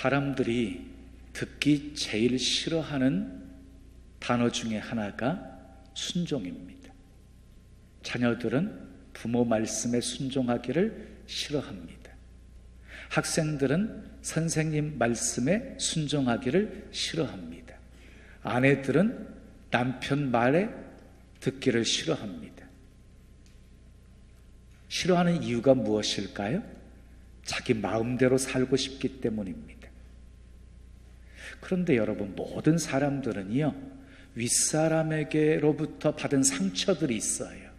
사람들이 듣기 제일 싫어하는 단어 중에 하나가 순종입니다. 자녀들은 부모 말씀에 순종하기를 싫어합니다. 학생들은 선생님 말씀에 순종하기를 싫어합니다. 아내들은 남편 말에 듣기를 싫어합니다. 싫어하는 이유가 무엇일까요? 자기 마음대로 살고 싶기 때문입니다. 그런데 여러분, 모든 사람들은요, 윗사람에게로부터 받은 상처들이 있어요.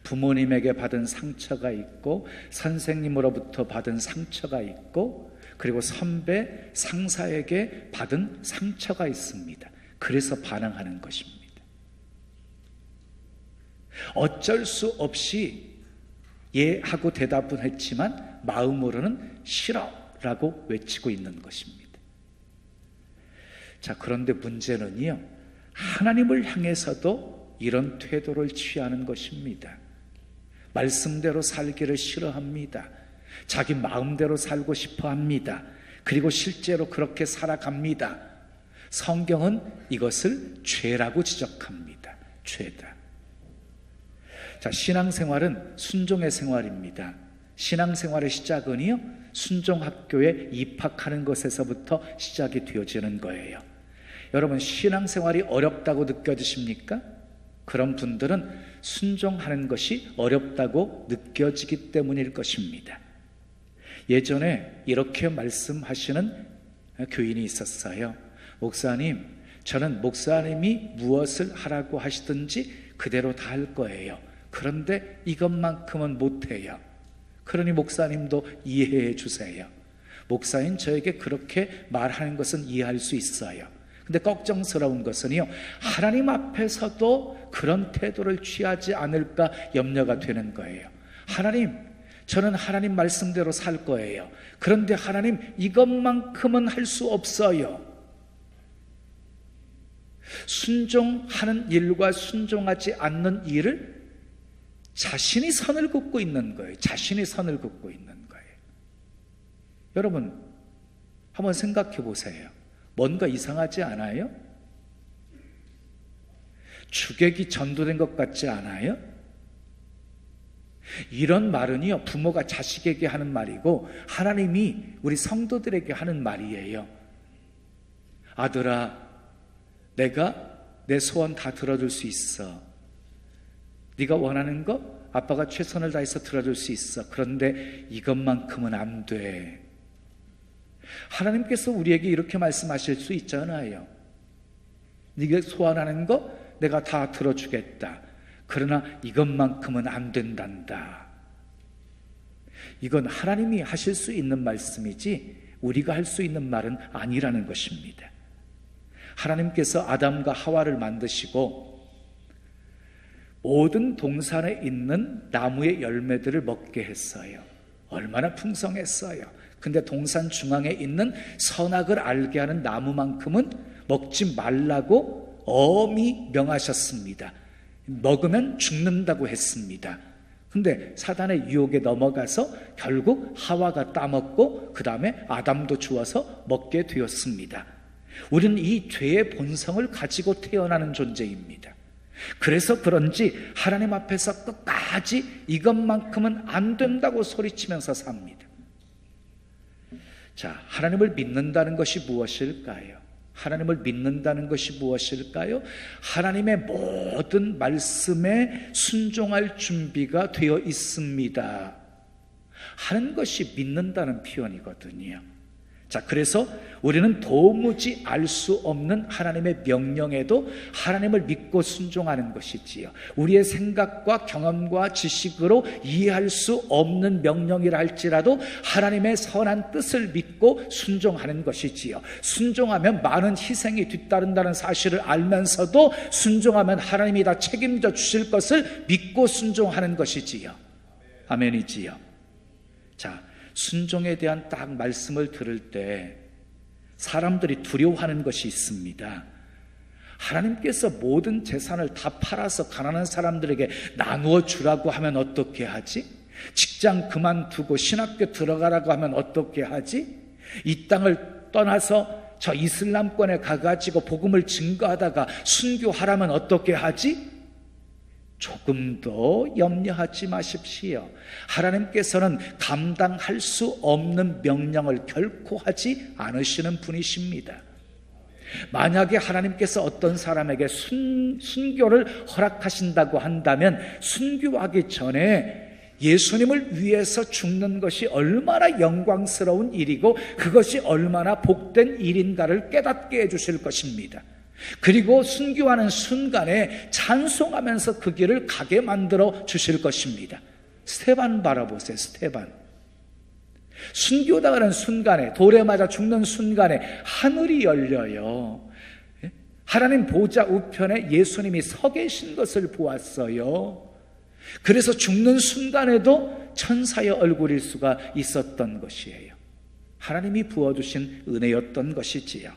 부모님에게 받은 상처가 있고, 선생님으로부터 받은 상처가 있고, 그리고 선배, 상사에게 받은 상처가 있습니다. 그래서 반항하는 것입니다. 어쩔 수 없이 예 하고 대답은 했지만 마음으로는 싫어라고 외치고 있는 것입니다. 자, 그런데 문제는요, 하나님을 향해서도 이런 태도를 취하는 것입니다. 말씀대로 살기를 싫어합니다. 자기 마음대로 살고 싶어 합니다. 그리고 실제로 그렇게 살아갑니다. 성경은 이것을 죄라고 지적합니다. 죄다. 자, 신앙생활은 순종의 생활입니다. 신앙생활의 시작은요, 순종학교에 입학하는 것에서부터 시작이 되어지는 거예요. 여러분, 신앙생활이 어렵다고 느껴지십니까? 그런 분들은 순종하는 것이 어렵다고 느껴지기 때문일 것입니다. 예전에 이렇게 말씀하시는 교인이 있었어요. 목사님, 저는 목사님이 무엇을 하라고 하시든지 그대로 다 할 거예요. 그런데 이것만큼은 못해요. 그러니 목사님도 이해해 주세요. 목사님, 저에게 그렇게 말하는 것은 이해할 수 있어요. 근데 걱정스러운 것은요, 하나님 앞에서도 그런 태도를 취하지 않을까 염려가 되는 거예요. 하나님, 저는 하나님 말씀대로 살 거예요. 그런데 하나님, 이것만큼은 할 수 없어요. 순종하는 일과 순종하지 않는 일을 자신이 선을 긋고 있는 거예요. 자신이 선을 긋고 있는 거예요. 여러분, 한번 생각해 보세요. 뭔가 이상하지 않아요? 주객이 전도된 것 같지 않아요? 이런 말은요, 부모가 자식에게 하는 말이고 하나님이 우리 성도들에게 하는 말이에요. 아들아, 내가 내 소원 다 들어줄 수 있어. 네가 원하는 거 아빠가 최선을 다해서 들어줄 수 있어. 그런데 이것만큼은 안 돼. 하나님께서 우리에게 이렇게 말씀하실 수 있잖아요. 네가 소원하는 거 내가 다 들어주겠다. 그러나 이것만큼은 안 된단다. 이건 하나님이 하실 수 있는 말씀이지 우리가 할 수 있는 말은 아니라는 것입니다. 하나님께서 아담과 하와를 만드시고 모든 동산에 있는 나무의 열매들을 먹게 했어요. 얼마나 풍성했어요. 근데 동산 중앙에 있는 선악을 알게 하는 나무만큼은 먹지 말라고 엄히 명하셨습니다. 먹으면 죽는다고 했습니다. 근데 사단의 유혹에 넘어가서 결국 하와가 따먹고 그 다음에 아담도 주워서 먹게 되었습니다. 우리는 이 죄의 본성을 가지고 태어나는 존재입니다. 그래서 그런지 하나님 앞에서 끝까지 이것만큼은 안 된다고 소리치면서 삽니다. 자, 하나님을 믿는다는 것이 무엇일까요? 하나님을 믿는다는 것이 무엇일까요? 하나님의 모든 말씀에 순종할 준비가 되어 있습니다 하는 것이 믿는다는 표현이거든요. 자, 그래서 우리는 도무지 알 수 없는 하나님의 명령에도 하나님을 믿고 순종하는 것이지요. 우리의 생각과 경험과 지식으로 이해할 수 없는 명령이라 할지라도 하나님의 선한 뜻을 믿고 순종하는 것이지요. 순종하면 많은 희생이 뒤따른다는 사실을 알면서도 순종하면 하나님이 다 책임져 주실 것을 믿고 순종하는 것이지요. 아멘이지요. 자, 순종에 대한 딱 말씀을 들을 때 사람들이 두려워하는 것이 있습니다. 하나님께서 모든 재산을 다 팔아서 가난한 사람들에게 나누어 주라고 하면 어떻게 하지? 직장 그만두고 신학교 들어가라고 하면 어떻게 하지? 이 땅을 떠나서 저 이슬람권에 가가지고 복음을 증거하다가 순교하라면 어떻게 하지? 조금 더 염려하지 마십시오. 하나님께서는 감당할 수 없는 명령을 결코 하지 않으시는 분이십니다. 만약에 하나님께서 어떤 사람에게 순교를 허락하신다고 한다면 순교하기 전에 예수님을 위해서 죽는 것이 얼마나 영광스러운 일이고 그것이 얼마나 복된 일인가를 깨닫게 해주실 것입니다. 그리고 순교하는 순간에 찬송하면서 그 길을 가게 만들어 주실 것입니다. 스데반 바라보세요. 스데반. 순교당하는 순간에, 돌에 맞아 죽는 순간에 하늘이 열려요. 하나님 보좌 우편에 예수님이 서 계신 것을 보았어요. 그래서 죽는 순간에도 천사의 얼굴일 수가 있었던 것이에요. 하나님이 부어주신 은혜였던 것이지요.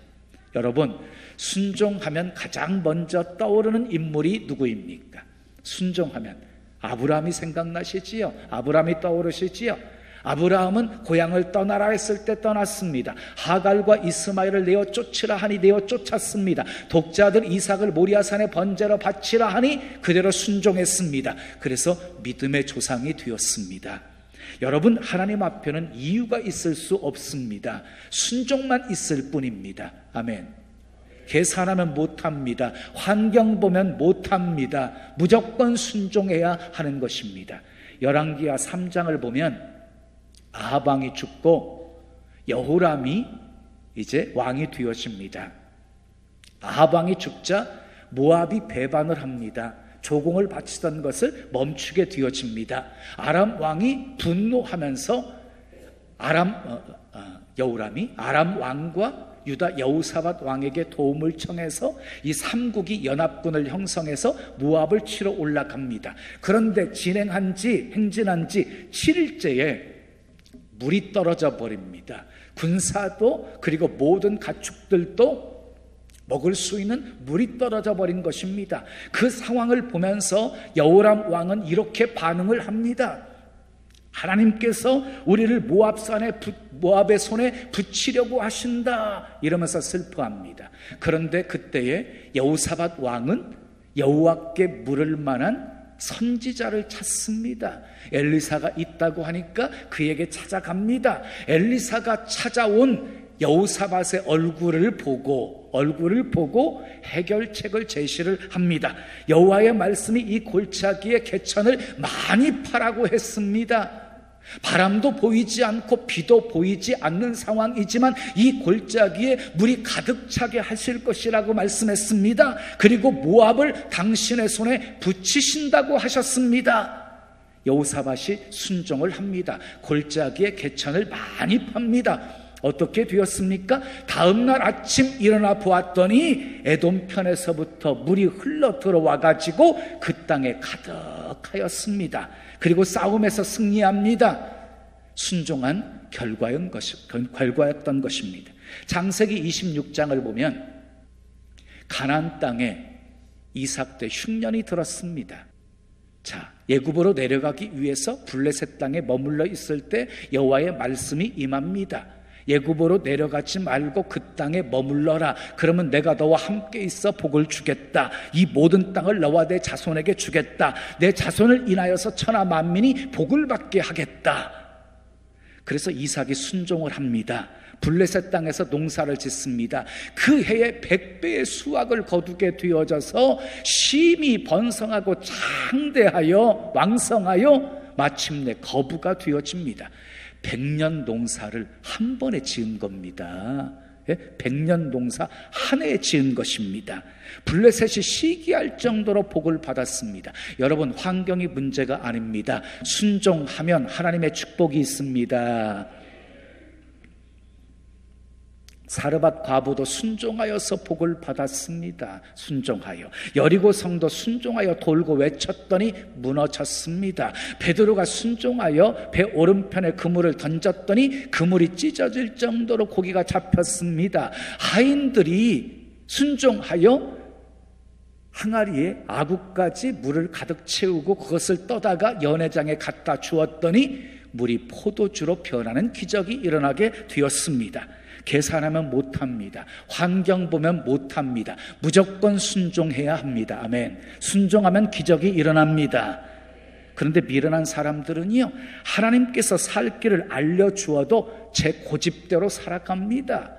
여러분, 순종하면 가장 먼저 떠오르는 인물이 누구입니까? 순종하면 아브라함이 생각나시지요? 아브라함이 떠오르시지요? 아브라함은 고향을 떠나라 했을 때 떠났습니다. 하갈과 이스마엘을 내어 쫓으라 하니 내어 쫓았습니다. 독자들 이삭을 모리아산에 번제로 바치라 하니 그대로 순종했습니다. 그래서 믿음의 조상이 되었습니다. 여러분, 하나님 앞에는 이유가 있을 수 없습니다. 순종만 있을 뿐입니다. 아멘. 계산하면 못합니다. 환경 보면 못합니다. 무조건 순종해야 하는 것입니다. 열왕기하 3장을 보면 아합 왕이 죽고 여호람이 이제 왕이 되어집니다. 아합 왕이 죽자 모압이 배반을 합니다. 조공을 바치던 것을 멈추게 되어집니다. 아람 왕이 분노하면서 여호람이 아람 왕과 유다 여호사밧 왕에게 도움을 청해서 이 삼국이 연합군을 형성해서 모압을 치러 올라갑니다. 그런데 행진한 지 7일째에 물이 떨어져 버립니다. 군사도 그리고 모든 가축들도 먹을 수 있는 물이 떨어져 버린 것입니다. 그 상황을 보면서 여호람 왕은 이렇게 반응을 합니다. 하나님께서 우리를 모압의 손에 붙이려고 하신다 이러면서 슬퍼합니다. 그런데 그때에 여호사밧 왕은 여호와께 물을 만한 선지자를 찾습니다. 엘리사가 있다고 하니까 그에게 찾아갑니다. 엘리사가 찾아온 여호사밧의 얼굴을 보고 해결책을 제시를 합니다. 여호와의 말씀이 이 골짜기의 개천을 많이 파라고 했습니다. 바람도 보이지 않고 비도 보이지 않는 상황이지만 이 골짜기에 물이 가득 차게 하실 것이라고 말씀했습니다. 그리고 모압을 당신의 손에 붙이신다고 하셨습니다. 여호사밧이 순종을 합니다. 골짜기에 개천을 많이 팝니다. 어떻게 되었습니까? 다음날 아침 일어나 보았더니 에돔 편에서부터 물이 흘러 들어와 가지고 그 땅에 가득하였습니다. 그리고 싸움에서 승리합니다. 순종한 결과였던 것입니다. 창세기 26장을 보면 가나안 땅에 이삭 때 흉년이 들었습니다. 자, 애굽으로 내려가기 위해서 블레셋 땅에 머물러 있을 때 여호와의 말씀이 임합니다. 애굽으로 내려가지 말고 그 땅에 머물러라. 그러면 내가 너와 함께 있어 복을 주겠다. 이 모든 땅을 너와 내 자손에게 주겠다. 내 자손을 인하여서 천하 만민이 복을 받게 하겠다. 그래서 이삭이 순종을 합니다. 블레셋 땅에서 농사를 짓습니다. 그 해에 100배의 수확을 거두게 되어져서 심히 번성하고 장대하여 왕성하여 마침내 거부가 되어집니다. 100년 농사를 한 번에 지은 겁니다. 100년 농사 한 해에 지은 것입니다. 블레셋이 시기할 정도로 복을 받았습니다. 여러분, 환경이 문제가 아닙니다. 순종하면 하나님의 축복이 있습니다. 사르밧 과부도 순종하여서 복을 받았습니다. 순종하여. 여리고 성도 순종하여 돌고 외쳤더니 무너졌습니다. 베드로가 순종하여 배 오른편에 그물을 던졌더니 그물이 찢어질 정도로 고기가 잡혔습니다. 하인들이 순종하여 항아리에 아구까지 물을 가득 채우고 그것을 떠다가 연회장에 갖다 주었더니 물이 포도주로 변하는 기적이 일어나게 되었습니다. 계산하면 못합니다. 환경 보면 못합니다. 무조건 순종해야 합니다. 아멘. 순종하면 기적이 일어납니다. 그런데 미련한 사람들은요, 하나님께서 살 길을 알려주어도 제 고집대로 살아갑니다.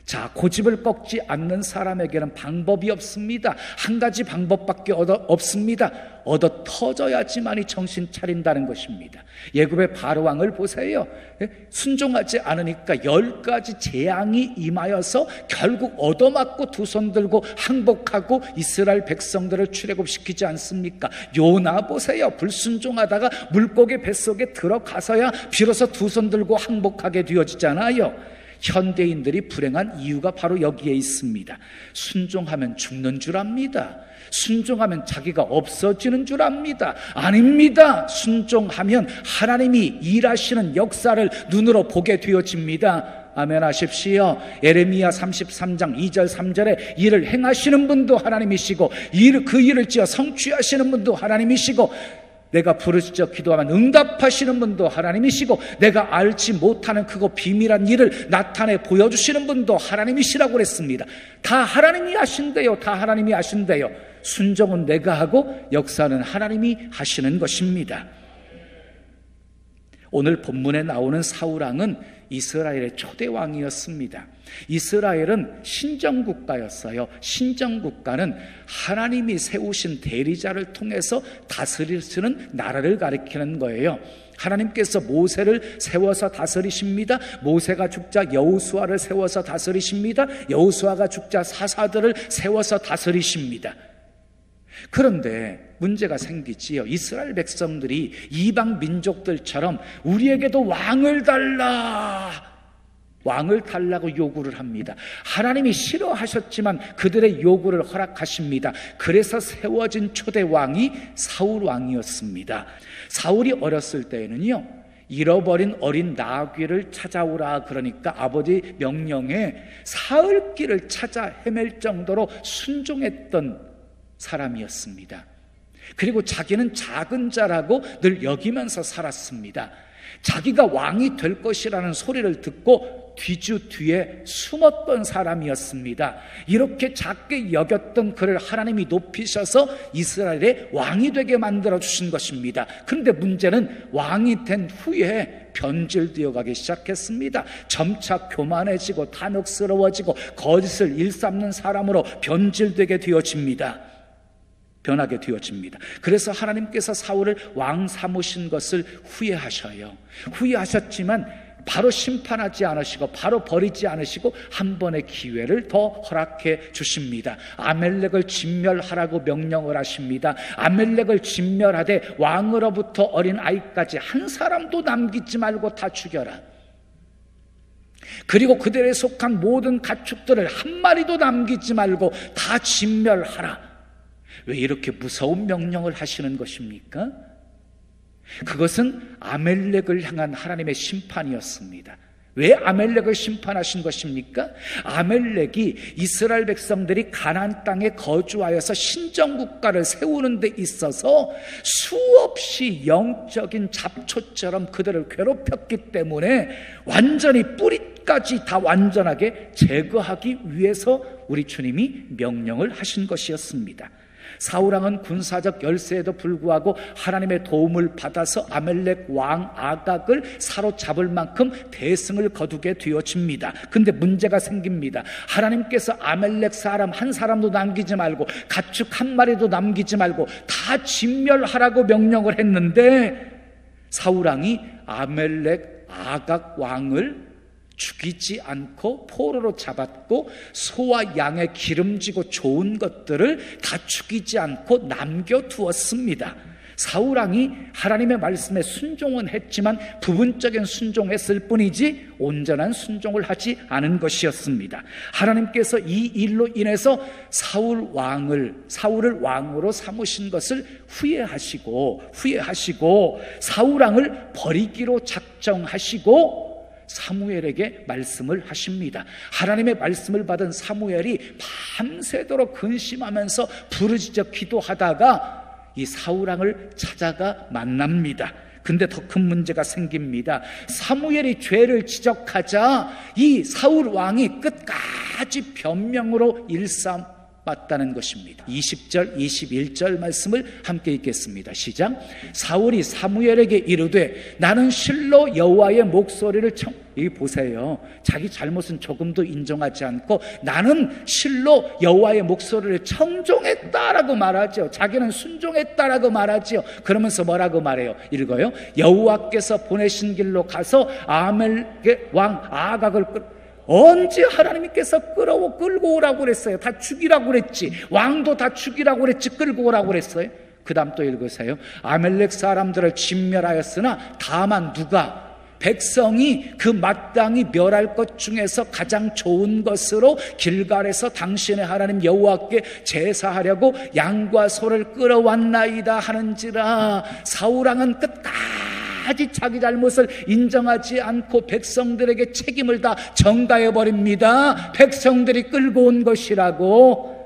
자, 고집을 꺾지 않는 사람에게는 방법이 없습니다. 한 가지 방법밖에 없습니다. 얻어 터져야지만이 정신 차린다는 것입니다. 예굽의 바로왕을 보세요. 순종하지 않으니까 10가지 재앙이 임하여서 결국 얻어맞고 두 손 들고 항복하고 이스라엘 백성들을 출애굽시키지 않습니까? 요나 보세요. 불순종하다가 물고기 뱃속에 들어가서야 비로소 두 손 들고 항복하게 되어지잖아요. 현대인들이 불행한 이유가 바로 여기에 있습니다. 순종하면 죽는 줄 압니다. 순종하면 자기가 없어지는 줄 압니다. 아닙니다. 순종하면 하나님이 일하시는 역사를 눈으로 보게 되어집니다. 아멘 하십시오. 예레미야 33장 2절 3절에 일을 행하시는 분도 하나님이시고 그 일을 지어 성취하시는 분도 하나님이시고 내가 부르짖어 기도하면 응답하시는 분도 하나님이시고 내가 알지 못하는 크고 비밀한 일을 나타내 보여주시는 분도 하나님이시라고 그랬습니다. 다 하나님이 하신대요. 다 하나님이 하신대요. 순종은 내가 하고 역사는 하나님이 하시는 것입니다. 오늘 본문에 나오는 사울왕은 이스라엘의 초대 왕이었습니다. 이스라엘은 신정국가였어요. 신정국가는 하나님이 세우신 대리자를 통해서 다스리시는 나라를 가리키는 거예요. 하나님께서 모세를 세워서 다스리십니다. 모세가 죽자 여호수아를 세워서 다스리십니다. 여호수아가 죽자 사사들을 세워서 다스리십니다. 그런데 문제가 생기지요. 이스라엘 백성들이 이방 민족들처럼 우리에게도 왕을 달라고 요구를 합니다. 하나님이 싫어하셨지만 그들의 요구를 허락하십니다. 그래서 세워진 초대 왕이 사울 왕이었습니다. 사울이 어렸을 때에는요, 잃어버린 어린 나귀를 찾아오라 그러니까 아버지 명령에 사흘길을 찾아 헤맬 정도로 순종했던 사람이었습니다. 그리고 자기는 작은 자라고 늘 여기면서 살았습니다. 자기가 왕이 될 것이라는 소리를 듣고 뒤주 뒤에 숨었던 사람이었습니다. 이렇게 작게 여겼던 그를 하나님이 높이셔서 이스라엘의 왕이 되게 만들어 주신 것입니다. 그런데 문제는 왕이 된 후에 변질되어 가기 시작했습니다. 점차 교만해지고 탐욕스러워지고 거짓을 일삼는 사람으로 변질되게 되어집니다. 변하게 되어집니다. 그래서 하나님께서 사울을 왕 삼으신 것을 후회하셔요. 후회하셨지만 바로 심판하지 않으시고 바로 버리지 않으시고 한 번의 기회를 더 허락해 주십니다. 아멜렉을 진멸하라고 명령을 하십니다. 아멜렉을 진멸하되 왕으로부터 어린 아이까지 한 사람도 남기지 말고 다 죽여라. 그리고 그들에 속한 모든 가축들을 한 마리도 남기지 말고 다 진멸하라. 왜 이렇게 무서운 명령을 하시는 것입니까? 그것은 아멜렉을 향한 하나님의 심판이었습니다. 왜 아멜렉을 심판하신 것입니까? 아멜렉이 이스라엘 백성들이 가나안 땅에 거주하여서 신정국가를 세우는 데 있어서 수없이 영적인 잡초처럼 그들을 괴롭혔기 때문에 완전히 뿌리까지 다 완전하게 제거하기 위해서 우리 주님이 명령을 하신 것이었습니다. 사울왕은 군사적 열세에도 불구하고 하나님의 도움을 받아서 아멜렉 왕 아각을 사로잡을 만큼 대승을 거두게 되어집니다. 근데 문제가 생깁니다. 하나님께서 아멜렉 사람 한 사람도 남기지 말고 가축 한 마리도 남기지 말고 다 진멸하라고 명령을 했는데 사울왕이 아멜렉 아각 왕을 죽이지 않고 포로로 잡았고 소와 양의 기름지고 좋은 것들을 다 죽이지 않고 남겨두었습니다. 사울왕이 하나님의 말씀에 순종은 했지만 부분적인 순종했을 뿐이지 온전한 순종을 하지 않은 것이었습니다. 하나님께서 이 일로 인해서 사울을 왕으로 삼으신 것을 후회하시고 사울왕을 버리기로 작정하시고 사무엘에게 말씀을 하십니다. 하나님의 말씀을 받은 사무엘이 밤새도록 근심하면서 부르짖어 기도하다가 이 사울왕을 찾아가 만납니다. 근데 더 큰 문제가 생깁니다. 사무엘이 죄를 지적하자 이 사울 왕이 끝까지 변명으로 일삼았다는 것입니다. 20절 21절 말씀을 함께 읽겠습니다. 시작. 사울이 사무엘에게 이르되 나는 실로 여호와의 목소리를 여기 보세요. 자기 잘못은 조금도 인정하지 않고 나는 실로 여호와의 목소리를 청종했다라고 말하죠. 자기는 순종했다라고 말하죠. 그러면서 뭐라고 말해요? 읽어요. 여호와께서 보내신 길로 가서 아멜렉 왕 아각을 언제 하나님께서 끌고 오라고 그랬어요? 다 죽이라고 그랬지. 왕도 다 죽이라고 그랬지. 끌고 오라고 그랬어요. 그 다음 또 읽으세요. 아멜렉 사람들을 진멸하였으나 다만 누가 백성이 그 마땅히 멸할 것 중에서 가장 좋은 것으로 길갈에서 당신의 하나님 여호와께 제사하려고 양과 소를 끌어왔나이다 하는지라. 사울왕은 끝까지 자기 잘못을 인정하지 않고 백성들에게 책임을 다 전가해버립니다. 백성들이 끌고 온 것이라고.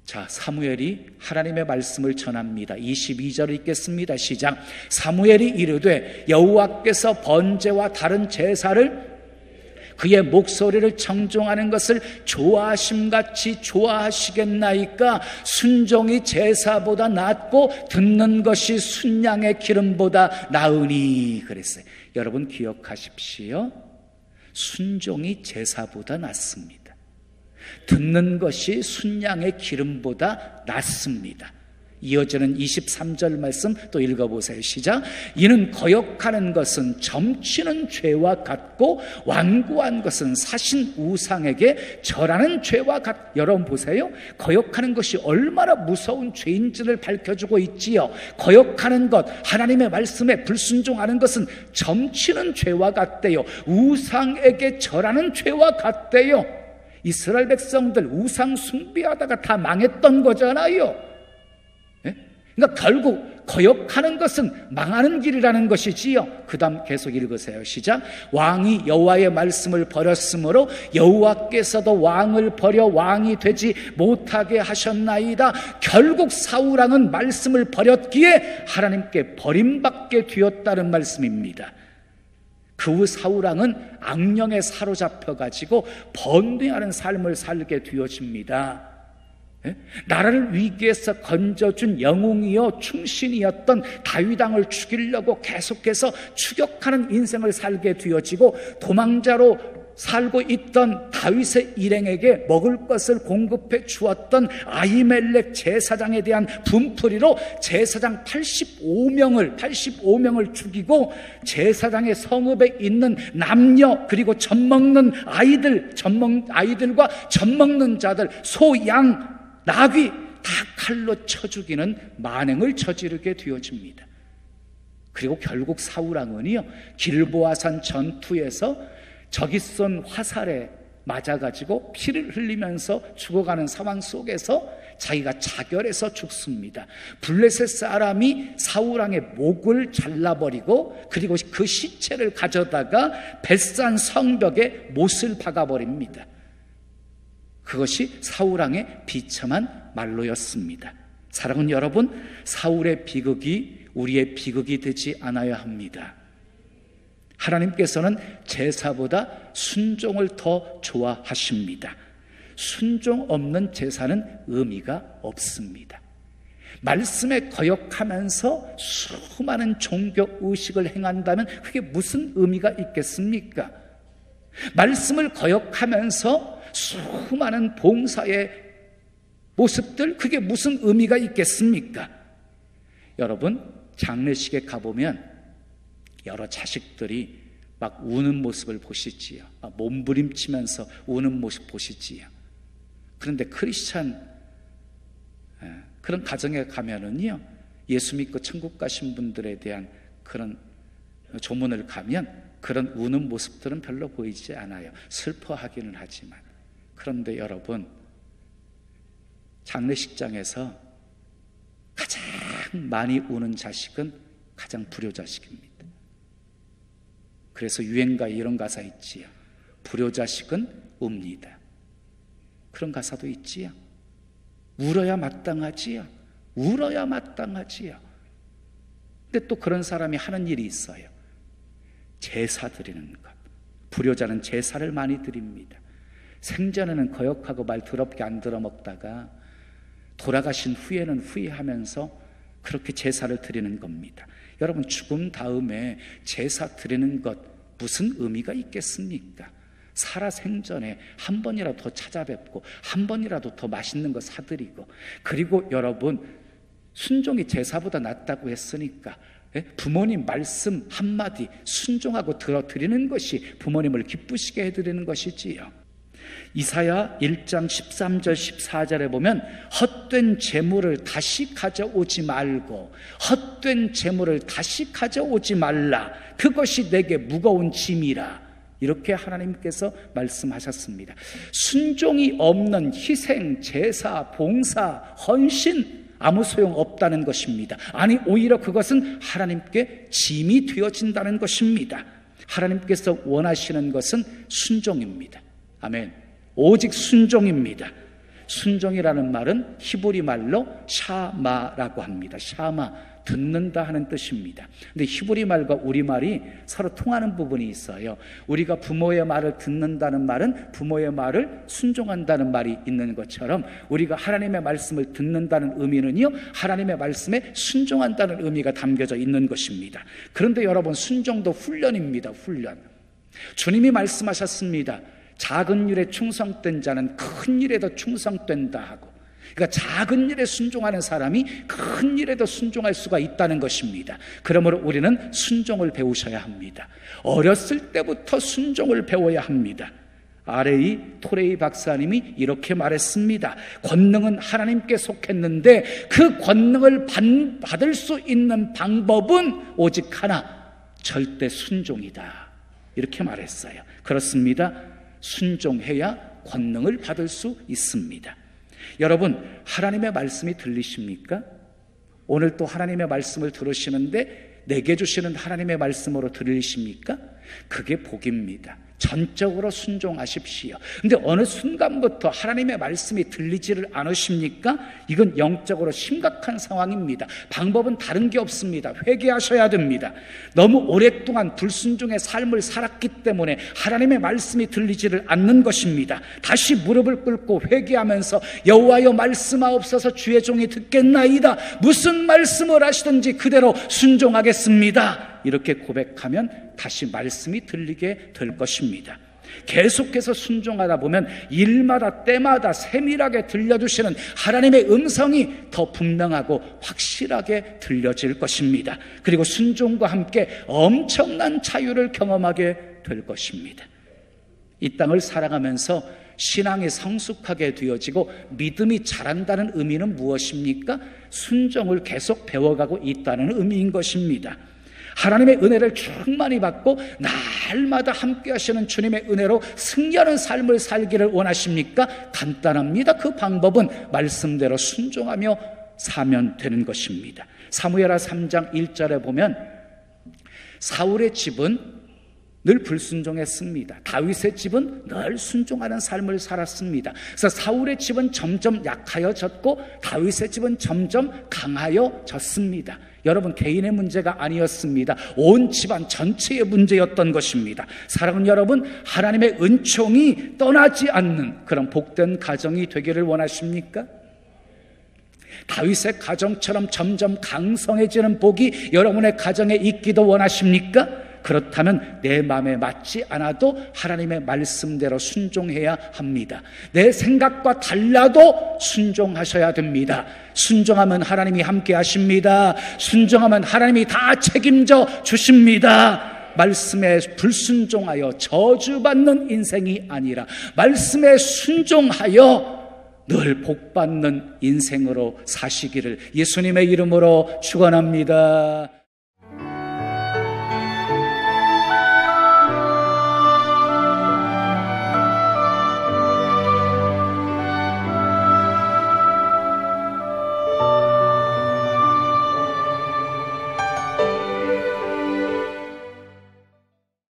자, 사무엘이 하나님의 말씀을 전합니다. 22절을 읽겠습니다. 시작. 사무엘이 이르되 여호와께서 번제와 다른 제사를 그의 목소리를 청종하는 것을 좋아하심같이 좋아하시겠나이까? 순종이 제사보다 낫고 듣는 것이 순양의 기름보다 나으니 그랬어요. 여러분 기억하십시오. 순종이 제사보다 낫습니다. 듣는 것이 순양의 기름보다 낫습니다. 이어지는 23절 말씀 또 읽어보세요. 시작. 이는 거역하는 것은 점치는 죄와 같고 완고한 것은 사신 우상에게 절하는 죄와 여러분 보세요. 거역하는 것이 얼마나 무서운 죄인지를 밝혀주고 있지요. 거역하는 것, 하나님의 말씀에 불순종하는 것은 점치는 죄와 같대요. 우상에게 절하는 죄와 같대요. 이스라엘 백성들 우상 숭배하다가 다 망했던 거잖아요. 그러니까 결국 거역하는 것은 망하는 길이라는 것이지요. 그 다음 계속 읽으세요. 시작. 왕이 여호와의 말씀을 버렸으므로 여호와께서도 왕을 버려 왕이 되지 못하게 하셨나이다. 결국 사울왕은 말씀을 버렸기에 하나님께 버림받게 되었다는 말씀입니다. 그 후 사울왕은 악령에 사로잡혀가지고 번뇌하는 삶을 살게 되어집니다. 나라를 위기에서 건져준 영웅이요 충신이었던 다윗왕을 죽이려고 계속해서 추격하는 인생을 살게 되어지고 도망자로 살고 있던 다윗의 일행에게 먹을 것을 공급해 주었던 아히멜렉 제사장에 대한 분풀이로 제사장 85명을 죽이고 제사장의 성읍에 있는 남녀 그리고 젖먹는 아이들과 젖먹는 자들 소, 양, 나귀 다 칼로 쳐 죽이는 만행을 저지르게 되어집니다. 그리고 결국 사울왕은요 길보아산 전투에서 적이 쏜 화살에 맞아가지고 피를 흘리면서 죽어가는 상황 속에서 자기가 자결해서 죽습니다. 블레셋 사람이 사울왕의 목을 잘라버리고 그리고 그 시체를 가져다가 벳산 성벽에 못을 박아버립니다. 그것이 사울왕의 비참한 말로였습니다. 사랑하는 여러분, 사울의 비극이 우리의 비극이 되지 않아야 합니다. 하나님께서는 제사보다 순종을 더 좋아하십니다. 순종 없는 제사는 의미가 없습니다. 말씀에 거역하면서 수많은 종교 의식을 행한다면 그게 무슨 의미가 있겠습니까? 말씀을 거역하면서 수많은 봉사의 모습들, 그게 무슨 의미가 있겠습니까? 여러분, 장례식에 가보면 여러 자식들이 막 우는 모습을 보시지요. 몸부림치면서 우는 모습 보시지요. 그런데 크리스찬 그런 가정에 가면은요, 예수 믿고 천국 가신 분들에 대한 그런 조문을 가면 그런 우는 모습들은 별로 보이지 않아요. 슬퍼하기는 하지만. 그런데 여러분, 장례식장에서 가장 많이 우는 자식은 가장 불효자식입니다. 그래서 유행가에 이런 가사 있지요. 불효자식은 웁니다. 그런 가사도 있지요. 울어야 마땅하지요. 울어야 마땅하지요. 근데 또 그런 사람이 하는 일이 있어요. 제사 드리는 것. 불효자는 제사를 많이 드립니다. 생전에는 거역하고 말 더럽게 안 들어먹다가 돌아가신 후에는 후회하면서 그렇게 제사를 드리는 겁니다. 여러분, 죽음 다음에 제사 드리는 것 무슨 의미가 있겠습니까? 살아 생전에 한 번이라도 더 찾아뵙고 한 번이라도 더 맛있는 거 사드리고, 그리고 여러분, 순종이 제사보다 낫다고 했으니까 부모님 말씀 한마디 순종하고 들어드리는 것이 부모님을 기쁘시게 해드리는 것이지요. 이사야 1장 13절 14절에 보면 헛된 재물을 다시 가져오지 말고, 헛된 재물을 다시 가져오지 말라, 그것이 내게 무거운 짐이라, 이렇게 하나님께서 말씀하셨습니다. 순종이 없는 희생, 제사, 봉사, 헌신 아무 소용 없다는 것입니다. 아니, 오히려 그것은 하나님께 짐이 되어진다는 것입니다. 하나님께서 원하시는 것은 순종입니다. 아멘. 오직 순종입니다. 순종이라는 말은 히브리 말로 샤마라고 합니다. 샤마, 듣는다 하는 뜻입니다. 근데 히브리 말과 우리말이 서로 통하는 부분이 있어요. 우리가 부모의 말을 듣는다는 말은 부모의 말을 순종한다는 말이 있는 것처럼, 우리가 하나님의 말씀을 듣는다는 의미는요, 하나님의 말씀에 순종한다는 의미가 담겨져 있는 것입니다. 그런데 여러분, 순종도 훈련입니다. 훈련. 주님이 말씀하셨습니다. 작은 일에 충성된 자는 큰 일에도 충성된다 하고, 그러니까 작은 일에 순종하는 사람이 큰 일에도 순종할 수가 있다는 것입니다. 그러므로 우리는 순종을 배우셔야 합니다. 어렸을 때부터 순종을 배워야 합니다. 아레이 토레이 박사님이 이렇게 말했습니다. 권능은 하나님께 속했는데 그 권능을 받을 수 있는 방법은 오직 하나, 절대 순종이다, 이렇게 말했어요. 그렇습니다. 순종해야 권능을 받을 수 있습니다. 여러분, 하나님의 말씀이 들리십니까? 오늘 또 하나님의 말씀을 들으시는데 내게 주시는 하나님의 말씀으로 들리십니까? 그게 복입니다. 전적으로 순종하십시오. 근데 어느 순간부터 하나님의 말씀이 들리지를 않으십니까? 이건 영적으로 심각한 상황입니다. 방법은 다른 게 없습니다. 회개하셔야 됩니다. 너무 오랫동안 불순종의 삶을 살았기 때문에 하나님의 말씀이 들리지를 않는 것입니다. 다시 무릎을 꿇고 회개하면서 여호와여 말씀하옵소서, 주의 종이 듣겠나이다. 무슨 말씀을 하시든지 그대로 순종하겠습니다. 이렇게 고백하면 다시 말씀이 들리게 될 것입니다. 계속해서 순종하다 보면 일마다 때마다 세밀하게 들려주시는 하나님의 음성이 더 분명하고 확실하게 들려질 것입니다. 그리고 순종과 함께 엄청난 자유를 경험하게 될 것입니다. 이 땅을 살아가면서 신앙이 성숙하게 되어지고 믿음이 자란다는 의미는 무엇입니까? 순종을 계속 배워가고 있다는 의미인 것입니다. 하나님의 은혜를 충만히 받고 날마다 함께 하시는 주님의 은혜로 승리하는 삶을 살기를 원하십니까? 간단합니다. 그 방법은 말씀대로 순종하며 사면 되는 것입니다. 사무엘하 3장 1절에 보면 사울의 집은 늘 불순종했습니다. 다윗의 집은 늘 순종하는 삶을 살았습니다. 그래서 사울의 집은 점점 약하여졌고 다윗의 집은 점점 강하여졌습니다. 여러분, 개인의 문제가 아니었습니다. 온 집안 전체의 문제였던 것입니다. 사랑하는 여러분, 하나님의 은총이 떠나지 않는 그런 복된 가정이 되기를 원하십니까? 다윗의 가정처럼 점점 강성해지는 복이 여러분의 가정에 있기도 원하십니까? 그렇다면 내 마음에 맞지 않아도 하나님의 말씀대로 순종해야 합니다. 내 생각과 달라도 순종하셔야 됩니다. 순종하면 하나님이 함께 하십니다. 순종하면 하나님이 다 책임져 주십니다. 말씀에 불순종하여 저주받는 인생이 아니라 말씀에 순종하여 늘 복받는 인생으로 사시기를 예수님의 이름으로 축원합니다.